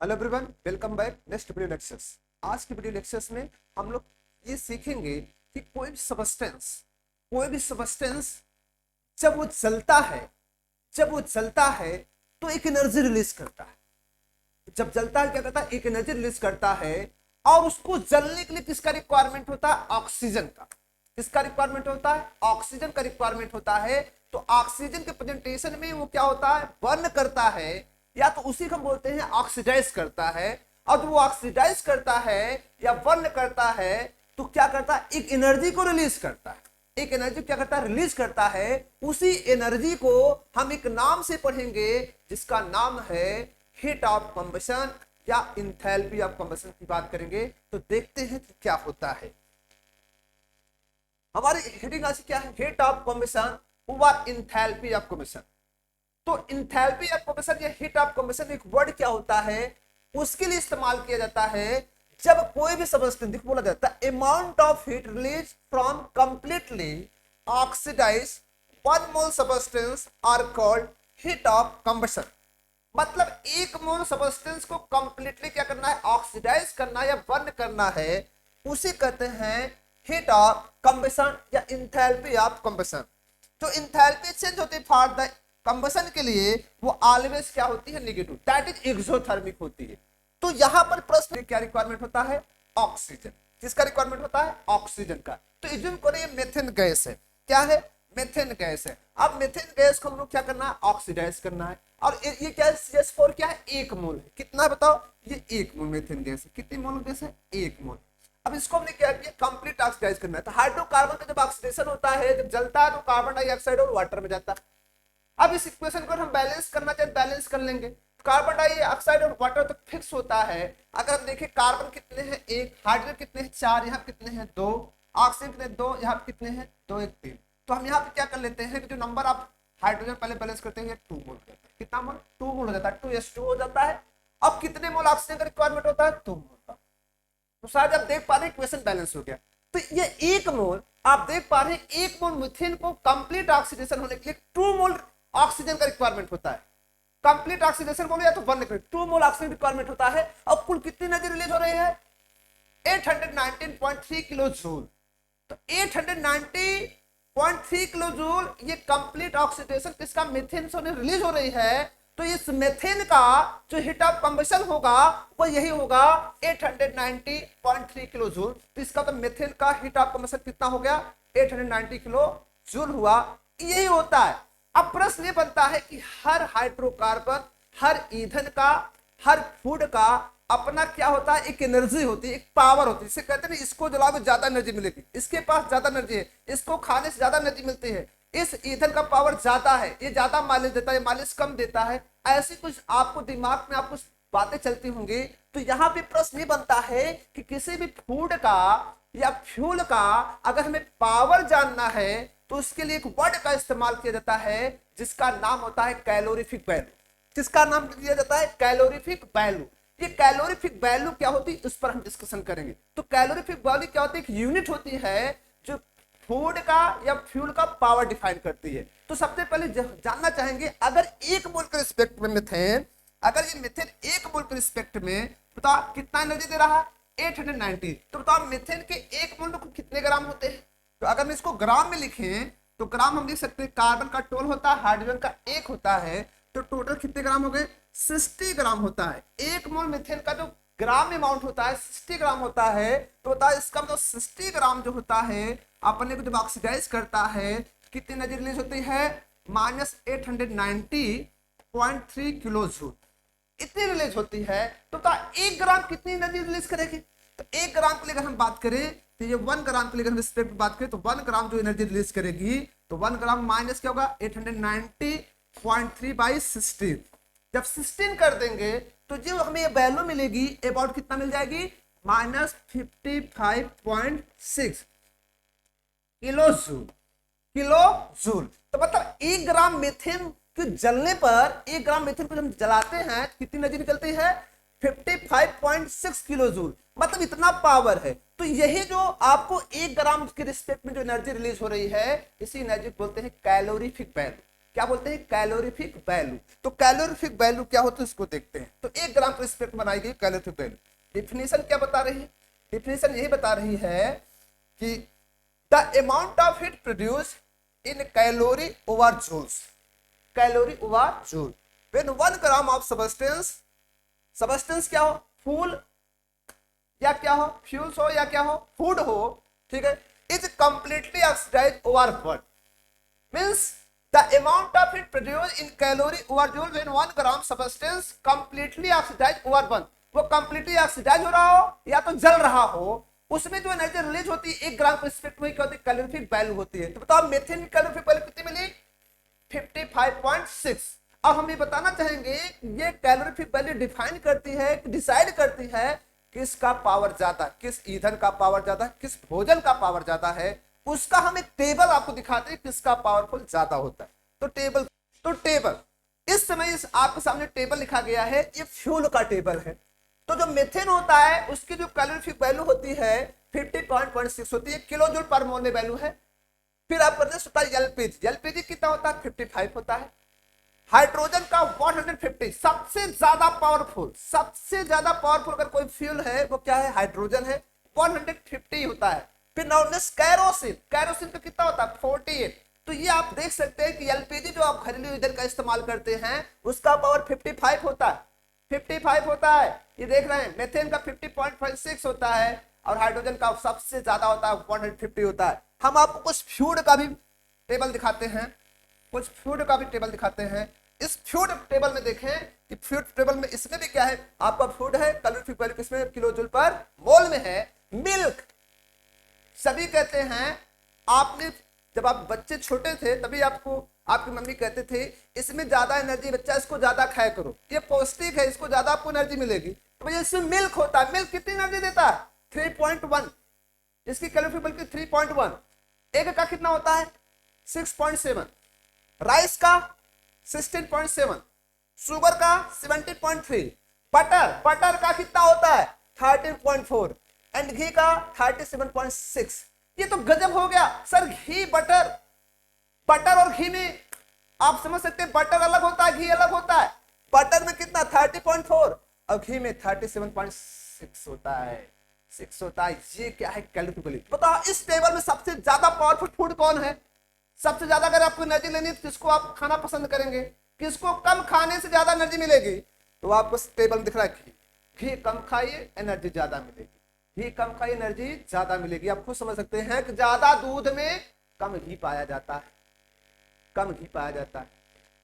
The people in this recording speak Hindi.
Hello everyone, welcome back next video lectures. आज के वीडियो लेक्चर्स में हम लोग ये सीखेंगे कि कोई भी सब्सटेंस जब वो चलता है तो एक एनर्जी रिलीज करता है। जब जलता है क्या करता है? एक एनर्जी रिलीज करता है। और उसको जलने के लिए किसका रिक्वायरमेंट होता है? ऑक्सीजन का। किसका रिक्वायरमेंट होता है? ऑक्सीजन का रिक्वायरमेंट होता है। तो ऑक्सीजन के प्रेजेंटेशन में वो क्या होता है? बर्न करता है, या तो उसी को हम बोलते हैं ऑक्सीडाइज करता है। और जब वो ऑक्सीडाइज करता है या बर्न करता है तो क्या करता है? एक एनर्जी को रिलीज करता है। एक एनर्जी क्या करता है? रिलीज करता है। उसी एनर्जी को हम एक नाम से पढ़ेंगे जिसका नाम है हीट ऑफ कंबशन या इंथैल्पी ऑफ कंबशन की बात करेंगे। तो देखते हैं कि क्या होता है। हमारी हेडिंग आज क्या है? Heat of combustion over enthalpy of combustion. तो इंथैल्पी ऑफ कंबशन या हीट ऑफ कंबशन एक वर्ड क्या होता है? उसके लिए इस्तेमाल किया जाता है जब कोई भी सब्सटेंस बोला जाता है amount of heat release from completely oxidise one mole substance are called heat of combustion. मतलब एक मोल सब्सटेंस को कंप्लीटली क्या करना है? ऑक्सीडाइज करना या बर्न करना है, उसे कहते हैं हीट ऑफ कंबशन या इंथैल्पी ऑफ कंबशन। जो इंथैल्पी चेंज होती है फॉर द कंबशन के लिए वो ऑलवेज क्या होती है? नेगेटिव, दैट इज एक्सोथर्मिक होती है। तो यहां पर प्रश्न क्या रिक्वायरमेंट होता है? ऑक्सीजन। किसका रिक्वायरमेंट होता है? ऑक्सीजन का। तो इज्यूम करो ये मेथेन गैस है। क्या है? मेथेन गैस है। अब मेथेन गैस को हम लोग क्या करना है? ऑक्सीडाइज करना है। और ये क्या है? CH4 क्या है? 1 मोल है। कितना बताओ? ये 1 मोल मेथेन गैस है। कितनी मोल गैस है? 1 मोल। अब इसको हमने क्या किया? कंप्लीट ऑक्सीडाइज करना है। तो हाइड्रोकार्बन का जब ऑक्सीडेशन होता है, जब जलता है तो कार्बन डाइऑक्साइड और वाटर में जाता है। अब इस इक्वेशन को हम बैलेंस करना चाहे बैलेंस कर लेंगे। कार्बन डाइऑक्साइड और वाटर तो फिक्स होता है। अगर हम देखें कार्बन कितने हैं? 1, हाइड्रोजन कितने हैं? 4, यहाँ कितने हैं? 2, ऑक्सीजन कितने? 2, यहाँ कितने हैं? 2, 1, 3। तो हम यहाँ पे क्या कर लेते हैं कि जो नंबर आप हाइड्रोजन पहले बैलेंस करते हैं 2 मोल करते हैं। कितना मोल? 2 मोल हो जाता है। 2s2 हो जाता है। अब कितने मोल ऑक्सीजन का रिक्वायरमेंट होता है? 2 मोल का। तो शायद आप देख पा रहे हैं इक्वेशन बैलेंस हो गया। तो ये 1 मोल आप देख पा रहे हैं, 1 मोल मीथेन को कंप्लीट ऑक्सीडेशन होने के लिए 2 मोल ऑक्सीजन का रिक्वायरमेंट होता है। कंप्लीट ऑक्सीडेशन बोलो या तो 2 मोल ऑक्सीजन रिक्वायरमेंट होता है। अब कुल कितनी एनर्जी रिलीज हो रही है? 819.3 किलो जूल। तो 890.3 किलो जूल ये कंप्लीट ऑक्सीडेशन किसका? मीथेन से रिलीज हो रही है। तो इस मीथेन का जो हीट ऑफ कंबशन होगा वो यही होगा 890.3 किलो जूल। तो इसका तो मीथेन का हीट ऑफ कंबशन कितना हो गया? 890 किलो जूल हुआ। यही होता है। अब प्रश्न ये बनता है कि हर हाइड्रोकार्बन, हर ईंधन का, हर फूड का अपना क्या होता है? एक एनर्जी होती है, एक पावर होती है। इसे कहते हैं इसको जलाओ ज्यादा एनर्जी मिलेगी, इसके पास ज्यादा एनर्जी है, इसको खाने से ज्यादा एनर्जी मिलती है, इस ईंधन का पावर ज्यादा है, ये ज्यादा माइलेज देता है, माइलेज कम देता है। ऐसी कुछ आपको दिमाग में आपको बातें चलती होंगी। तो यहाँ पे प्रश्न ये बनता है कि किसी भी फूड का या फ्यूल का अगर हमें पावर जानना है तो उसके लिए एक वर्ड का इस्तेमाल किया जाता है जिसका नाम होता है कैलोरीफिक वैल्यू। किसका नाम दिया जाता है? Calorific value. ये कैलोरीफिक वैल्यू क्या होती है उस पर हम डिस्कशन करेंगे। तो कैलोरीफिक वैल्यू क्या होती है? एक यूनिट होती है जो फूड का या फ्यूल का पावर डिफाइन करती है। तो सबसे पहले जानना चाहेंगे अगर 1 मोल के रिस्पेक्ट में मीथेन, अगर ये मीथेन 1 मोल के रिस्पेक्ट में बताओ कितना एनर्जी दे रहा है? 890। तो बताओ मीथेन के 1 मोल में कितने ग्राम होते हैं? तो अगर हम इसको ग्राम में लिखें तो ग्राम हम लिख सकते हैं कार्बन का 12 होता है, हाइड्रोजन का 1 होता है। तो टोटल कितने ग्राम हो गए? 60 ग्राम होता है। 1 मोल मीथेन का जो ग्राम अमाउंट होता है 60 ग्राम होता है। तो बताओ इसका मतलब 60 ग्राम जो होता है अपने को जब ऑक्सीडाइज करता है कितनी एनर्जी रिलीज होती है? -890.3 किलो जूल इतनी रिलीज होती है। तो 1 ग्राम कितनी एनर्जी रिलीज करेगी? तो 1 ग्राम के लिए अगर हम बात करें तो ये 1 ग्राम के लिए अगर रिस्पेक्ट बात करें तो 1 ग्राम जो एनर्जी रिलीज करेगी तो 1 ग्राम माइनस क्या होगा? 890.3 बाई 16। जब 16 कर देंगे तो जो हमें ये वैल्यू मिलेगी अबाउट कितना मिल जाएगी? -55.6 किलो जूल। Kilo joule. तो मतलब 1 ग्राम मीथेन के जलने पर, 1 ग्राम मीथेन को जब जलाते हैं कितनी एनर्जी निकलती है? 55.6 किलो जूल। मतलब इतना पावर है। तो यही जो आपको 1 ग्राम के रिस्पेक्ट में जो एनर्जी रिलीज हो रही है इसी एनर्जी को बोलते हैं कैलोरीफिक वैल्यू। क्या बोलते हैं, कैलोरीफिक वैल्यू। तो कैलोरीफिक वैल्यू क्या होता है उसको देखते हैं। तो 1 ग्राम पर स्क्वायर बनाई गई कैलोरीफिक वैल्यू। डिफिनेशन क्या बता रही है, डिफिनेशन यही बता रही है कि the amount of heat produce in calorie over joules, calorie over joule when 1 gram of substance, substance क्या हो, फूल या क्या हो, फ्यूल्स हो या क्या हो, फूड हो, ठीक है, is completely oxidise over one, means the amount of heat produce in calorie over joule when 1 gram substance completely oxidise over one, वो कंप्लीटली ऑक्सीडाइज हो रहा हो या तो जल रहा हो, उसमें जो एनर्जी रिलीज होती है 1 ग्राम पर स्क्वायर में क्या होती है, कैलोरीफिक वैल्यू होती है। तो बताओ मीथेन की कैलोरीफिक वैल्यू कितनी मिली, 55.6। अब हम ये बताना चाहेंगे ये कैलोरीफिक वैल्यू डिफाइन करती है, डिसाइड करती है किसका पावर ज्यादा, किस ईंधन का पावर ज्यादा, किस भोजन का पावर ज्यादा है, उसका हम एक टेबल आपको दिखाते हैं किसका पावरफुल ज्यादा होता है। तो टेबल इस समय इस आपके सामने टेबल लिखा गया है, ये फ्यूल का टेबल है। तो जो मीथेन होता है उसकी जो कैलोरीफिक वैल्यू होती है 50.6 होती है, किलो जूल पर मोल में वैल्यू है। फिर आप करते हैं एलपीजी, एलपीजी कितना होता है, 55 होता है। हाइड्रोजन का 150, सबसे ज्यादा पावरफुल, सबसे ज्यादा पावरफुल अगर कोई फ्यूल है वो क्या है, हाइड्रोजन है, 150 होता है। फिर नेक्स्ट कैरोसिन, कैरोसिन का कितना होता है, 48। तो ये आप देख सकते हैं कि एलपीजी जो आप घरेलू ईंधन का इस्तेमाल करते हैं उसका पावर 55 होता है, 55 होता है। ये देख रहे हैं मेथेन का 50.6 होता है और हाइड्रोजन का सबसे ज्यादा होता है 150 होता है। हम आपको कुछ फ्यूड का भी टेबल दिखाते हैं, कुछ फ्यूड का भी टेबल दिखाते हैं। इस फ्यूड टेबल में देखें कि फ्यूड टेबल में इसमें भी क्या है, आपका फ्यूड है, कैलोरीफिक वैल्यू किसमें, किलो जूल पर मोल में है। मिल्क, सभी कहते हैं, आपने जब आप बच्चे छोटे थे तभी आपको आपकी मम्मी कहते थे इसमें ज्यादा एनर्जी, बच्चा इसको ज्यादा खाया करो, ये पौष्टिक है, इसको ज्यादा आपको एनर्जी मिलेगी। तो भैया इसमें मिल्क होता है, मिल्क कितनी एनर्जी देता है, 3.1, इसकी कैलोरीफिक वैल्यू 3.1। एग का कितना होता है, 6.7, राइस का 16.7, शुगर का 17.3, बटर का कितना होता है 13.4 एंड घी का 37.6। ये तो गजब हो गया सर, घी बटर और घी में आप समझ सकते हैं, बटर अलग होता है, घी अलग होता है। बटर में कितना 30.4 और घी में 37.6 होता है, 6 होता है। ये क्या है, कैलोरीफिक वैल्यू। बताओ इस टेबल में सबसे ज्यादा पावरफुल फूड कौन है, सबसे ज्यादा अगर आपको एनर्जी लेनी है तो किसको आप खाना पसंद करेंगे, किसको कम खाने से ज्यादा एनर्जी मिलेगी, तो आपको टेबल में दिख रहा है घी कम खाइए एनर्जी ज्यादा मिलेगी, घी कम खाइए एनर्जी ज्यादा मिलेगी। आप खुद समझ सकते हैं कि ज्यादा दूध में कम घी पाया जाता है, कम घी पाया जाता है।